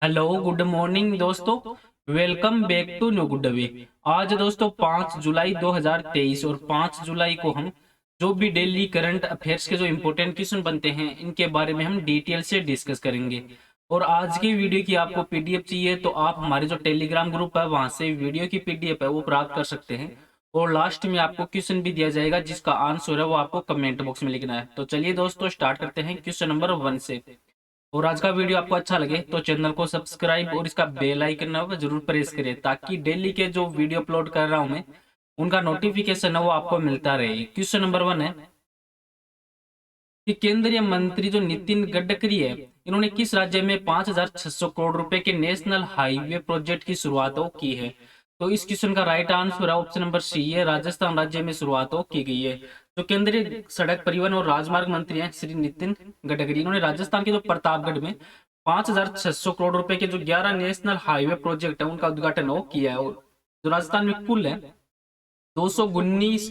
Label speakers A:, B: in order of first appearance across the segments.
A: Hello good morning दोस्तों। Welcome back to new good way. आज दोस्तों 5 जुलाई 2023 और 5 जुलाई को हम जो भी डेली करंट अफेयर्स के जो इंपॉर्टेंट क्वेश्चन बनते हैं इनके बारे में हम डिटेल से डिस्कस करेंगे। और आज की वीडियो की आपको पीडीएफ चाहिए तो आप हमारे जो टेलीग्राम ग्रुप है वहां से वीडियो की पीडीएफ है वो प्राप्त कर सकते हैं। और लास्ट में आपको क्वेश्चन भी दिया जाएगा जिसका आंसर है वो आपको कमेंट बॉक्स में लिखना है। तो चलिए दोस्तों स्टार्ट करते हैं क्वेश्चन नंबर 1 से। और आज का वीडियो आपको अच्छा लगे तो चैनल को सब्सक्राइब और इसका बेल आइकन है वो जरूर प्रेस करें ताकि डेली के जो वीडियो अपलोड कर रहा हूं मैं उनका नोटिफिकेशन है वो आपको मिलता रहे। क्वेश्चन नंबर 1 है कि केंद्रीय मंत्री जो नितिन गडकरी है इन्होंने किस राज्य में 5,600 करोड़ रुपए के नेशनल हाईवे प्रोजेक्ट की शुरुआत की है। तो इस क्वेश्चन का राइट आंसर है ऑप्शन नंबर सी है, राजस्थान राज्य में शुरुआत की गई है। जो केंद्रीय सड़क परिवहन और राजमार्ग मंत्री हैं श्री नितिन गडकरी, इन्होंने राजस्थान के जो प्रतापगढ़ में 5,600 करोड़ रुपए के जो 11 नेशनल हाईवे प्रोजेक्ट है उनका उद्घाटन किया है। और जो राजस्थान में कुल है 219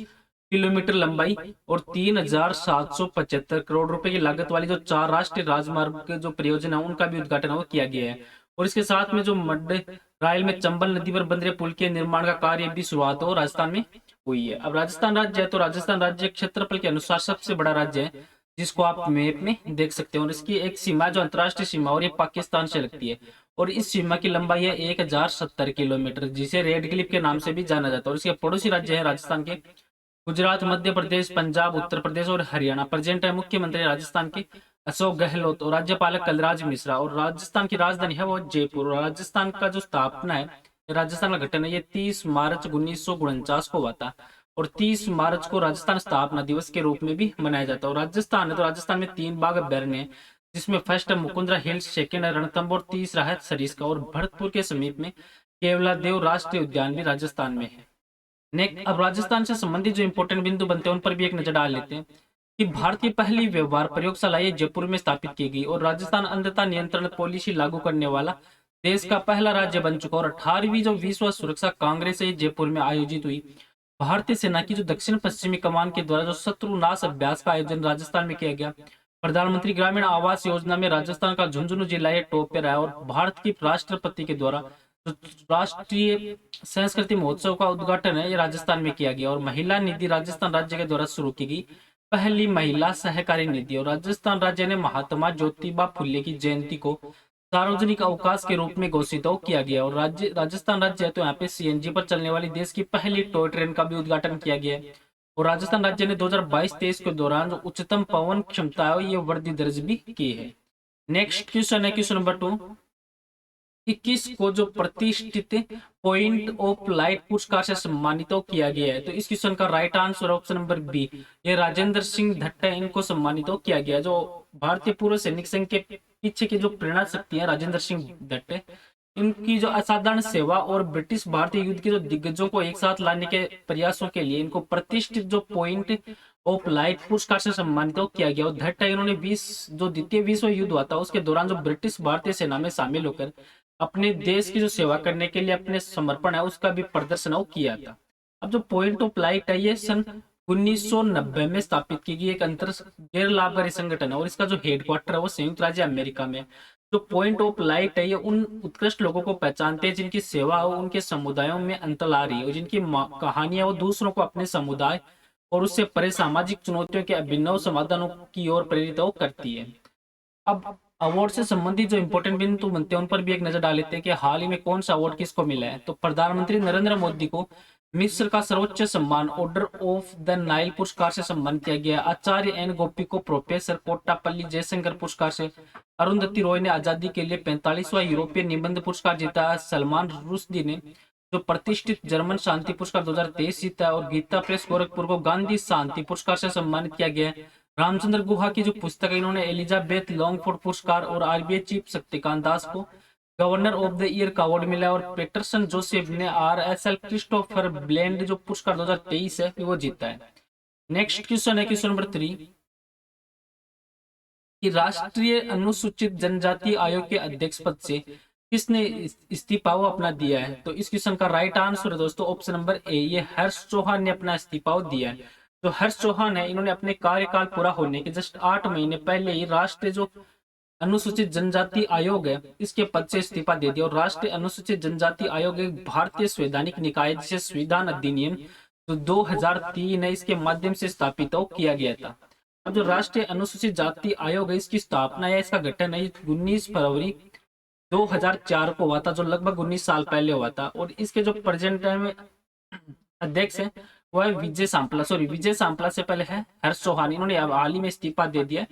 A: किलोमीटर लंबाई और 3,775 करोड़ रुपए की लागत वाली जो 4 राष्ट्रीय राजमार्ग के जो परियोजना है उनका भी उद्घाटन किया गया है। और इसके साथ में जो मध्य रायल में चंबल नदी पर बन रहे पुल के निर्माण का कार्य भी शुरुआत राजस्थान में हुई है। अब राजस्थान राज्य है तो राजस्थान राज्य क्षेत्रफल के अनुसार सबसे बड़ा राज्य है जिसको आप मैप में देख सकते हो। और इसकी एक सीमा जो अंतरराष्ट्रीय सीमा और ये पाकिस्तान से लगती है और इस सीमा की लंबाई है 1,070 किलोमीटर जिसे रेड क्लिफ के नाम से भी जाना जाता है। और इसके पड़ोसी राज्य है राजस्थान के गुजरात, मध्य प्रदेश, पंजाब, उत्तर प्रदेश और हरियाणा। प्रेजेंट है मुख्यमंत्री राजस्थान के अशोक गहलोत और राज्यपाल कलराज मिश्रा। और राजस्थान की राजधानी है वो जयपुर। और राजस्थान का जो स्थापना है राजस्थान का गठन है ये 30 मार्च 1949 को हुआ था। और 30 मार्च को राजस्थान स्थापना दिवस के रूप में भी मनाया जाता है। और राजस्थान है तो राजस्थान में 3 बाग अभ्यारण्य है जिसमें फर्स्ट है मुकुंदरा हिल्स, सेकेंड है रणथंभौर, तीसरा है सरिस्का। और भरतपुर के समीप में केवलादेव राष्ट्रीय उद्यान भी राजस्थान में है। नेक्स्ट, अब राजस्थान से संबंधित जो इंपॉर्टेंट बिंदु बनते हैं उन पर भी एक नजर डाल लेते हैं कि भारत की पहली व्यवहार प्रयोगशाला ये जयपुर में स्थापित की गई। और राजस्थान अंधता नियंत्रण पॉलिसी लागू करने वाला देश का पहला राज्य बन चुका। और 18वीं जो विश्व सुरक्षा कांग्रेस है जयपुर में आयोजित हुई। भारतीय सेना की जो दक्षिण पश्चिमी कमान के द्वारा जो शत्रुनाश अभ्यास का आयोजन राजस्थान में किया गया। प्रधानमंत्री ग्रामीण आवास योजना में राजस्थान का झुंझुनू जिला ये टॉप पे रहा। और भारत की राष्ट्रपति के द्वारा जो राष्ट्रीय संस्कृति महोत्सव का उद्घाटन है ये राजस्थान में किया गया। और महिला निधि राजस्थान राज्य के द्वारा शुरू की गई पहली महिला सहकारी निधि। और राजस्थान राज्य ने महात्मा ज्योतिबा फुले की जयंती को सार्वजनिक अवकाश के रूप में घोषित किया गया। और राजस्थान राज्य है तो यहाँ पे सीएनजी पर चलने वाली देश की पहली टॉय ट्रेन का भी उद्घाटन किया गया है। और राजस्थान राज्य ने 2022-23 के दौरान जो उच्चतम पवन क्षमता है ये वर्दी दर्ज भी की है। नेक्स्ट क्वेश्चन है क्वेश्चन नंबर 2 कि किसको जो प्रतिष्ठित पॉइंट ऑफ लाइट पुरस्कार से सम्मानित किया गया है। तो इस क्वेश्चन का right answer option number B, ये राजेंद्र सिंह धट्टा इनको सम्मानित किया गया। जो भारतीय पूर्व सैनिक संघ के पीछे की जो प्रेरणा शक्ति है राजेंद्र सिंह धट्टे, इनकी जो असाधारण सेवा और ब्रिटिश भारतीय युद्ध के जो दिग्गजों को एक साथ लाने के प्रयासों के लिए इनको प्रतिष्ठित जो पॉइंट ऑफ लाइट पुरस्कार से सम्मानित किया गया। और धट्टा इन्होंने जो द्वितीय विश्व युद्ध हुआ था उसके दौरान जो ब्रिटिश भारतीय सेना में शामिल होकर अपने देश की जो सेवा करने के लिए अपने समर्पण है उसका भी प्रदर्शन किया था। अब जो पॉइंट ऑफ लाइट है ये सन 1990 में स्थापित की गई एक अंतर गैर लाभकारी संगठन है। और इसका जो हेडक्वार्टर है वो संयुक्त राज्य अमेरिका में। जो पॉइंट ऑफ लाइट है ये उन उत्कृष्ट लोगों को पहचानते हैं जिनकी सेवा हो उनके समुदायों में अंतर आ रही है और जिनकी कहानियां वो दूसरों को अपने समुदाय और उससे परे सामाजिक चुनौतियों के अभिनव समाधानों की ओर प्रेरित करती है। अब अवार्ड से संबंधित जो इंपॉर्टेंट बिंदु बनते हैं उन पर भी एक नजर डाल लेते हैं कि हाल ही में कौन सा अवार्ड किसको मिला है। तो प्रधानमंत्री नरेंद्र मोदी को मिस्र का सर्वोच्च सम्मान ऑर्डर ऑफ द नाइल पुरस्कार से सम्मानित किया गया। आचार्य एन गोपी को प्रोफेसर कोट्टापल्ली जयशंकर पुरस्कार से, अरुंधति रॉय ने आजादी के लिए 45वां यूरोपीय निबंध पुरस्कार जीता। सलमान रुश्दी ने जो प्रतिष्ठित जर्मन शांति पुरस्कार 2023 जीता। और गीता प्रेस गोरखपुर को गांधी शांति पुरस्कार से सम्मानित किया गया। रामचंद्र गुहा की जो पुस्तक है इन्होंने एलिजाबेथ लॉन्गफोर्ड पुरस्कार। और आरबीआई चीफ शक्तिकांत दास को गवर्नर ऑफ द ईयर का अवार्ड मिला। और पेटरसन जोसेफ ने आरएसएल क्रिस्टोफर ब्लेंड जो पुरस्कार 2023 है वो जीता है। नेक्स्ट क्वेश्चन है क्वेश्चन नंबर 3 कि राष्ट्रीय अनुसूचित जनजाति आयोग के अध्यक्ष पद से किसने इस्तीफा अपना दिया है। तो इस क्वेश्चन का राइट आंसर है दोस्तों ऑप्शन नंबर ए, ये हर्ष चौहान ने अपना इस्तीफा दिया है। जो हर्ष चौहान है इन्होंने अपने कार्यकाल पूरा होने के जस्ट 8 महीने पहले ही राष्ट्रीय जो अनुसूचित जनजाति आयोग है, इसके पद से इस्तीफा दे दिया और राष्ट्रीय अनुसूचित जनजाति आयोग एक भारतीय संवैधानिक निकाय जिसे संविधान अधिनियम तो 2003 है, इसके माध्यम से स्थापित किया गया था। अब जो राष्ट्रीय अनुसूचित जाति आयोग है, इसकी स्थापना है, इसका गठन है 19 फरवरी 2004 को हुआ था, जो लगभग 19 साल पहले हुआ था। और इसके जो प्रेजेंट टाइम अध्यक्ष है वो है विजय सांपला से पहले है हर्ष चौहान, इन्होंने हाल ही में इस्तीफा दे दिया।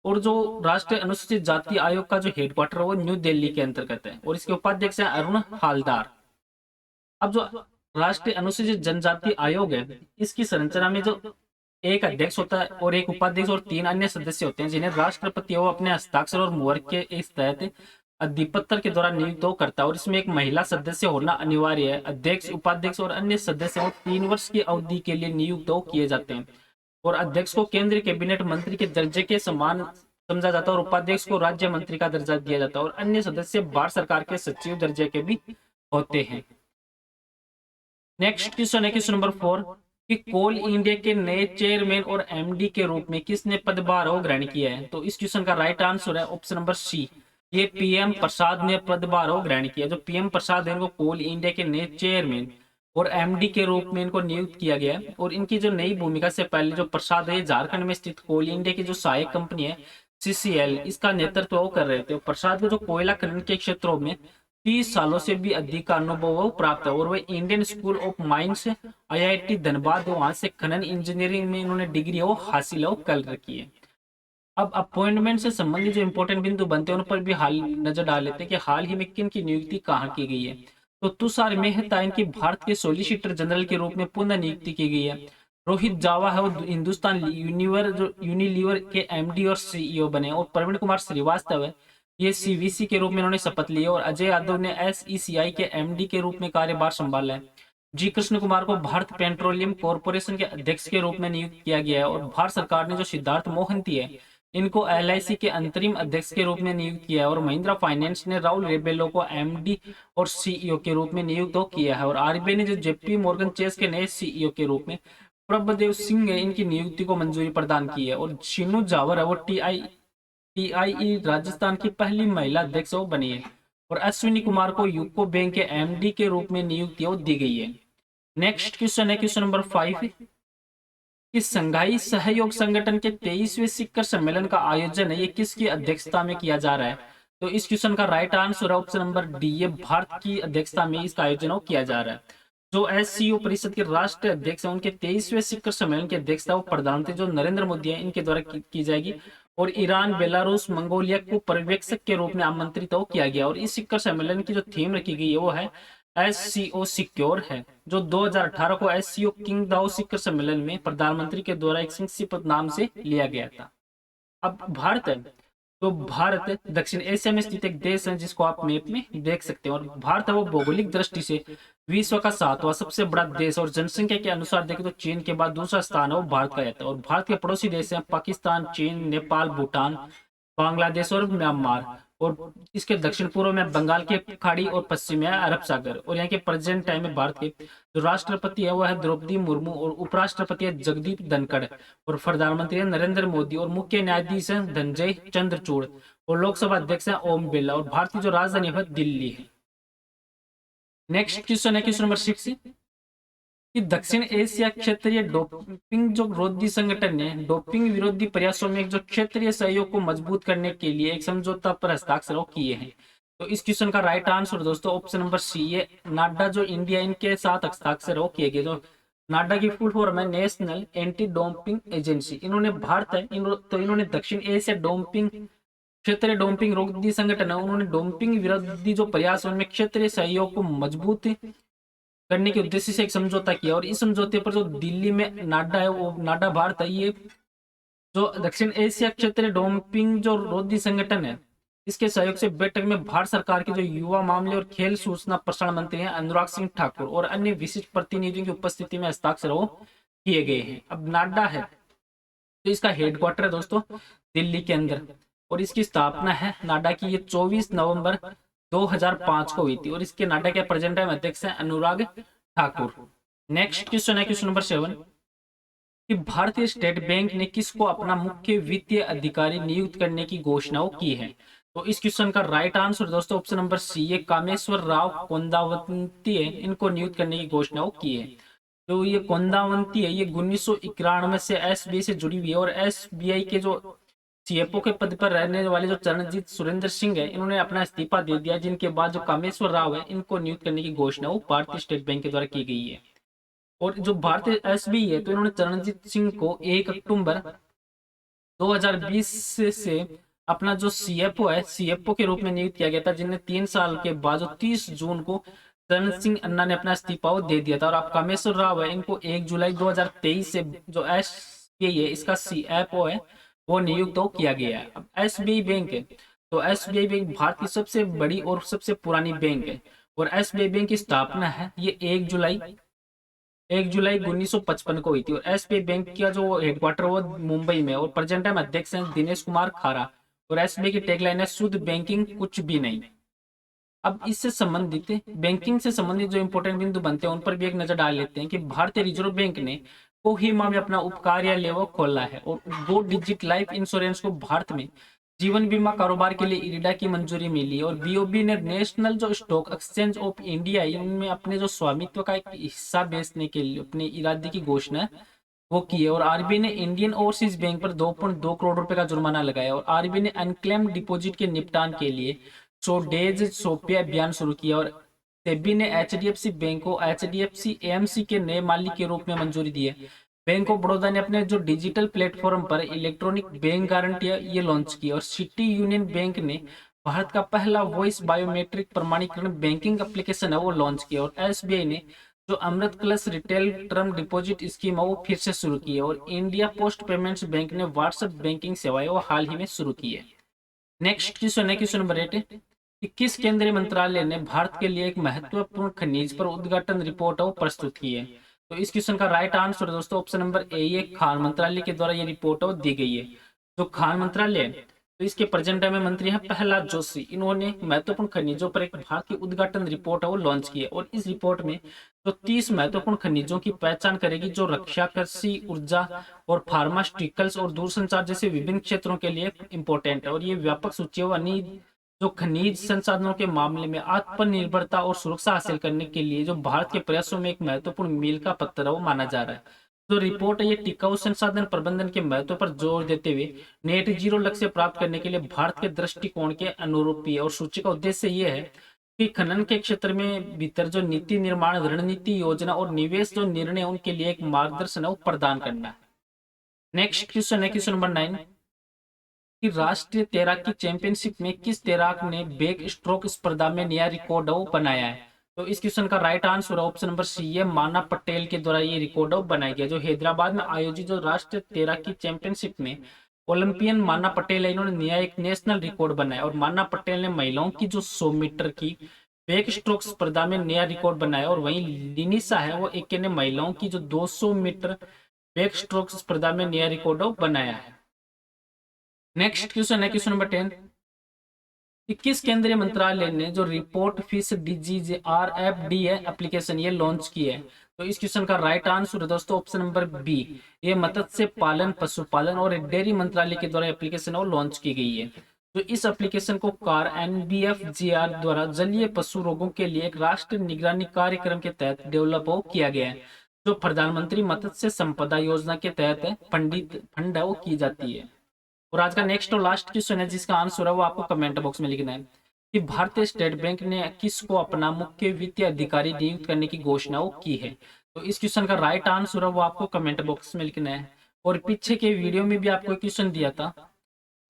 A: और जो राष्ट्रीय अनुसूचित जाति आयोग का जो हेडक्वार्टर है वो न्यू दिल्ली के अंतर्गत है और इसके उपाध्यक्ष है अरुण हालदार। अब जो राष्ट्रीय अनुसूचित जनजाति आयोग है, इसकी संरचना में जो एक अध्यक्ष होता है और एक उपाध्यक्ष और 3 अन्य सदस्य होते हैं, जिन्हें राष्ट्रपति वो अपने हस्ताक्षर और मुहर के इस तहत अधिपत्र के द्वारा नियुक्त करता है। और इसमें एक महिला सदस्य होना अनिवार्य है। अध्यक्ष, उपाध्यक्ष और अन्य सदस्य 3 वर्ष की अवधि के लिए नियुक्त किए जाते हैं और अध्यक्ष को केंद्रीय कैबिनेट मंत्री के दर्जे के समान समझा जाता है और उपाध्यक्ष को राज्य मंत्री का दर्जा दिया जाता है और अन्य सदस्य भारत सरकार के सचिव दर्जे के भी होते हैं। नेक्स्ट क्वेश्चन है क्वेश्चन नंबर 4 कि कोल इंडिया के नए चेयरमैन और एमडी के रूप में किसने पदभार ग्रहण किया है? तो इस क्वेश्चन का राइट आंसर है ऑप्शन नंबर सी, ये पीएम प्रसाद ने पदभार ग्रहण किया। जो पीएम प्रसाद है, इनको कोल इंडिया के नए चेयरमैन और एमडी के रूप में इनको नियुक्त किया गया है। और इनकी जो नई भूमिका से पहले जो प्रसाद है, झारखंड में स्थित कोल इंडिया की जो सहायक कंपनी है सीसीएल, इसका नेतृत्व वो कर रहे थे। प्रसाद को जो कोयला खनन के क्षेत्रों में 30 सालों से भी अधिक का अनुभव प्राप्त है और वे Indian school of mines IIT Dhanbad वहां से खनन इंजीनियरिंग में इन्होंने डिग्री हासिल कर रखी है। अब अपॉइंटमेंट से संबंधित जो इंपॉर्टेंट बिंदु बनते हैं उन पर भी हाल नजर डाल लेते हैं कि हाल ही में किन की नियुक्ति कहाँ की गई है। तो तुषार मेहता इनकी भारत के सॉलिसिटर जनरल के रूप में पुनः नियुक्ति की गई है। रोहित जावा है वो हिंदुस्तान यूनिलीवर के एमडी और सीईओ बने और प्रवीण कुमार श्रीवास्तव है ये सीवीसी के रूप में इन्होंने शपथ ली और अजय यादव ने एसईसीआई के एमडी के रूप में कार्यभार संभाला है। जी कृष्ण कुमार को भारत पेट्रोलियम कॉर्पोरेशन के अध्यक्ष के रूप में नियुक्त किया गया है और भारत सरकार ने जो सिद्धार्थ मोहंती है इनको एलआईसी के अंतरिम अध्यक्ष के रूप में नियुक्त किया है और महिंद्रा फाइनेंस ने राहुल रेबेलो को एमडी और सीईओ के रूप में नियुक्त किया है और आरबीआई ने जो जेपी मॉर्गन चेस के नए सीईओ के रूप में प्रभदेव सिंह है इनकी नियुक्ति को मंजूरी प्रदान की है। और शीनू जावर है वो टीआईई राजस्थान की पहली महिला अध्यक्ष बनी है और अश्विनी कुमार को यूको बैंक के एमडी के रूप में नियुक्ति दी गई है। नेक्स्ट क्वेश्चन है क्वेश्चन नंबर 5 कि संघाई सहयोग संगठन के 23वें शिखर सम्मेलन का आयोजन है ये किसकी अध्यक्षता में किया जा रहा है? तो इस क्वेश्चन का राइट आंसर है ऑप्शन नंबर डी, ये भारत की अध्यक्षता में इसका आयोजन किया जा रहा है। जो एससीओ परिषद के राष्ट्रीय अध्यक्ष है उनके 23वें शिखर सम्मेलन की अध्यक्षता वो प्रधानमंत्री जो नरेंद्र मोदी है इनके द्वारा की जाएगी और ईरान, बेलारूस, मंगोलिया को पर्यवेक्षक के रूप में आमंत्रित किया गया और इस शिखर सम्मेलन की जो थीम रखी गई है वो है एससीओ सिक्योर है। जो 2018 को एससीओ किंग दाओ शिखर सम्मेलन में प्रधानमंत्री के द्वारा एक संक्षिप्त नाम से लिया गया था। अब भारत है तो भारत दक्षिण एशिया में स्थित एक देश है जिसको आप मैप में देख सकते हैं और भारत है वो भौगोलिक दृष्टि से विश्व का 7वां सबसे बड़ा देश और जनसंख्या के अनुसार देखें तो चीन के बाद दूसरा स्थान है वो भारत का रहता है। और भारत के पड़ोसी देश हैं पाकिस्तान, चीन, नेपाल, भूटान, बांग्लादेश और म्यांमार और इसके दक्षिण पूर्व में बंगाल की खाड़ी और पश्चिम में अरब सागर। और यहाँ के प्रेजेंट टाइम में भारत के जो राष्ट्रपति है वो है द्रौपदी मुर्मू और उपराष्ट्रपति है जगदीप धनखड़ और प्रधानमंत्री है नरेंद्र मोदी और मुख्य न्यायाधीश है धनंजय चंद्रचूड़ और लोकसभा अध्यक्ष है ओम बिरला और भारत की जो राजधानी है दिल्ली है। नेक्स्ट क्वेश्चन है क्वेश्चन नंबर 6 कि दक्षिण एशिया क्षेत्रीय डोपिंग जो विरोधी संगठन ने डोपिंग विरोधी प्रयासों में जो क्षेत्रीय सहयोग को मजबूत करने के लिए एक समझौता पर हस्ताक्षर किए हैं। तो इस क्वेश्चन का राइट आंसर दोस्तों ऑप्शन नंबर सी, ये नाडा जो इंडिया इनके साथ हस्ताक्षर किए गए। जो नाडा की फुल फॉर्म है नेशनल एंटी डोपिंग एजेंसी। इन्होंने भारत है तो इन्होंने दक्षिण एशिया डोपिंग क्षेत्रीय डोपिंग विरोधी संगठन है उन्होंने डोपिंग विरोधी जो प्रयास उनमें क्षेत्रीय सहयोग को मजबूत करने के उद्देश्य से एक समझौता किया और इस समझौते पर जो दिल्ली में नाडा है वो नाडा भारत है ये जो दक्षिण एशिया क्षेत्रीय डोपिंग जो विरोधी संगठन है इसके सहयोग से बैठक में भारत सरकार के जो युवा मामले और खेल सूचना प्रसारण मंत्री हैं अनुराग सिंह ठाकुर और अन्य विशिष्ट प्रतिनिधियों की उपस्थिति में हस्ताक्षर किए गए हैं। अब नाडा है तो इसका हेडक्वार्टर है दोस्तों दिल्ली के अंदर और इसकी स्थापना है नाडा की ये 24 नवंबर 2005 को हुई थी और इसके नाडा के प्रेजेंट टाइम अध्यक्ष हैं अनुराग ठाकुर। नेक्स्ट क्वेश्चन है क्वेश्चन नंबर 7 कि भारतीय स्टेट बैंक ने किसको अपना मुख्य वित्तीय अधिकारी नियुक्त करने की घोषणा की है? तो इस क्वेश्चन का राइट आंसर दोस्तों ऑप्शन नंबर सी, ये कामेश्वर राव कोंदावती है, इनको नियुक्त करने की घोषणा की है। तो ये कोंदावती है, ये 1991 से एसबीआई से जुड़ी हुई है और एसबीआई के जो सीएफओ के पद पर रहने वाले जो चरणजीत सुरेंद्र सिंह है, इन्होंने अपना इस्तीफा दे दिया, जिनके बाद जो कामेश्वर राव है, इनको नियुक्त करने की घोषणा भारतीय स्टेट बैंक के द्वारा की गई है। और जो भारतीय एसबीआई है, तो इन्होंने चरणजीत सिंह को 1 अक्टूबर 2020 से अपना जो सीएफओ है, सीएफओ के रूप में नियुक्त किया गया था, जिन्हें 3 साल के बाद 30 जून को चरण सिंह अन्ना ने अपना इस्तीफा दे दिया था। और आप कामेश्वर राव है, इनको 1 जुलाई 2023 से जो एसबीआई है, इसका सीएफओ है, वो नियुक्त किया गया है। अब एसबीआई बैंक है, तो एसबीआई बैंक भारत की सबसे बड़ी और सबसे पुरानी बैंक है और एसबीआई बैंक की स्थापना है ये 1 जुलाई 1955 को हुई थी। और एसबीआई बैंक का जो हेडक्वार्टर वो मुंबई में और प्रेजेंट टाइम अध्यक्ष हैं दिनेश कुमार खारा। और एसबीआई की टैगलाइन है शुद्ध बैंकिंग कुछ भी नहीं। अब इससे संबंधित बैंकिंग से संबंधित जो इंपॉर्टेंट बिंदु बनते हैं उन पर भी एक नजर डाल लेते हैं कि भारतीय रिजर्व बैंक ने कोहिमा में अपना उप कार्यालय वो खोला है और 2 डिजिट लाइफ इंश्योरेंस को भारत में जीवन बीमा कारोबार के लिए इरिडा की मंजूरी मिली और बीओबी ने नेशनल जो स्टॉक एक्सचेंज ऑफ इंडिया इनमें अपने जो स्वामित्व का एक हिस्सा बेचने के लिए अपने इरादे की घोषणा वो की है। और आरबीआई ने इंडियन ओवरसीज बैंक पर 2.2 करोड़ रुपए का जुर्माना लगाया और आरबीआई ने अनक्लेम्ड डिपॉजिट के निपटान के लिए 100 डेज सोपे अभियान शुरू किया और सेबी ने एचडीएफसी बैंक को एचडीएफसी एएमसी के नए मालिक के रूप में मंजूरी दी है। बैंक ऑफ बड़ौदा ने अपने जो डिजिटल प्लेटफॉर्म पर इलेक्ट्रॉनिक बैंक गारंटी ये लॉन्च की और सिटी यूनियन बैंक ने भारत का पहला वॉइस बायोमेट्रिक प्रमाणीकरण बैंकिंग एप्लीकेशन है वो लॉन्च किया। और एसबीआई ने जो Amrit plus retail term deposit scheme है वो फिर से शुरू की है और इंडिया पोस्ट पेमेंट्स बैंक ने व्हाट्सएप बैंकिंग सेवाएं वो हाल ही में शुरू की है। नेक्स्ट क्वेश्चन है क्वेश्चन नंबर 8 कि किस केंद्रीय मंत्रालय ने भारत के लिए एक महत्वपूर्ण खनिज पर उद्घाटन रिपोर्ट प्रस्तुत की है? तो इस क्वेश्चन का राइट आंसर दोस्तों ऑप्शन नंबर ए, ये खान मंत्रालय के द्वारा ये रिपोर्ट दी गई है। जो खान मंत्रालय है, तो इसके प्रेजेंट टाइम में मंत्री हैं प्रहलाद जोशी। इन्होंने महत्वपूर्ण खनिजों पर एक भारत की उद्घाटन रिपोर्ट है वो लॉन्च की है और इस रिपोर्ट में जो 30 महत्वपूर्ण खनिजों की पहचान करेगी जो रक्षा, कृषि, ऊर्जा और फार्मास्यूटिकल्स और दूरसंचार जैसे विभिन्न क्षेत्रों के लिए इंपॉर्टेंट है। और ये व्यापक सूची जो खनिज संसाधनों के मामले में आत्मनिर्भरता और सुरक्षा हासिल करने के लिए जो भारत के प्रयासों में एक महत्वपूर्ण मील का पत्थर है वो माना जा रहा है। जो रिपोर्ट है ये टिकाऊ संसाधन प्रबंधन के महत्व पर जोर देते हुए नेट जीरो लक्ष्य प्राप्त करने के लिए भारत के दृष्टिकोण के अनुरूप है। और सूची का उद्देश्य ये है कि खनन के क्षेत्र में भीतर जो नीति निर्माण, रणनीति, योजना और निवेश जो निर्णय उनके लिए एक मार्गदर्शन है वो प्रदान करना है। नेक्स्ट क्वेश्चन है क्वेश्चन नंबर 9 कि राष्ट्रीय तैराकी चैंपियनशिप में किस तैराक ने बैक स्ट्रोक स्पर्धा में नया रिकॉर्ड बनाया है? तो इस क्वेश्चन का right answer option number C है, माना पटेल के द्वारा ये रिकॉर्ड बनाया गया। जो हैदराबाद में आयोजित जो राष्ट्रीय तैराकी चैंपियनशिप में ओलंपियन माना पटेल है, इन्होंने नया एक नेशनल रिकॉर्ड बनाया। और माना पटेल ने महिलाओं की जो 100 मीटर की बैक स्ट्रोक स्पर्धा में नया रिकॉर्ड बनाया और वहीं लिनिसा है वो एक ने महिलाओं की जो 200 मीटर बैक स्ट्रोक स्पर्धा में नया रिकॉर्ड बनाया है। नेक्स्ट क्वेश्चन है क्वेश्चन नंबर 10 कि किस केंद्रीय मंत्रालय ने जो report fish disease RFD application ये लॉन्च की है? तो इस क्वेश्चन का राइट आंसर है दोस्तों ऑप्शन नंबर बी, ये मत्स्य पालन, पशुपालन और डेयरी मंत्रालय के द्वारा एप्लीकेशन और लॉन्च की गई है। तो इस एप्लीकेशन को कार NBFGR द्वारा जलीय पशु रोगों के लिए एक राष्ट्रीय निगरानी कार्यक्रम के तहत डेवलप किया गया है, जो प्रधानमंत्री मत्स्य संपदा योजना के तहत फंड वो की जाती है। और आज का नेक्स्ट और लास्ट क्वेश्चन है जिसका आंसर है वो आपको कमेंट बॉक्स में लिखना है कि भारतीय स्टेट बैंक ने किसको अपना मुख्य वित्तीय अधिकारी नियुक्त करने की घोषणा की है? तो इस क्वेश्चन का राइट आंसर है वो आपको कमेंट बॉक्स में लिखना है। और पीछे के वीडियो में भी आपको क्वेश्चन दिया था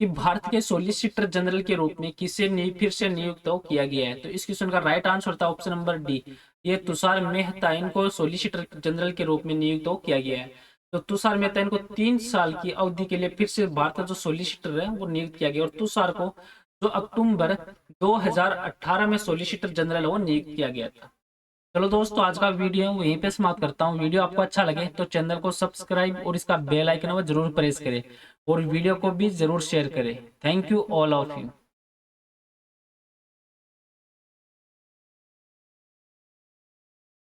A: कि भारत के सॉलिसिटर जनरल के रूप में किसे फिर से नियुक्त किया गया है? तो इस क्वेश्चन का राइट आंसर था ऑप्शन नंबर डी, ये तुषार मेहता, इनको सॉलिसिटर जनरल के रूप में नियुक्त किया गया है। तो तुषार मेहता इनको 3 साल की अवधि के लिए फिर से भारत का जो सॉलिसिटर है वो नियुक्त किया गया और तुषार को जो अक्टूबर 2018 में सॉलिसिटर जनरल वो नियुक्त किया गया था। चलो दोस्तों आज का वीडियो वहीं पे समाप्त करता हूँ। वीडियो आपको अच्छा लगे तो चैनल को सब्सक्राइब और इसका बेल आइकन वो जरूर प्रेस करें और वीडियो को भी जरूर शेयर करें। Thank you all of you.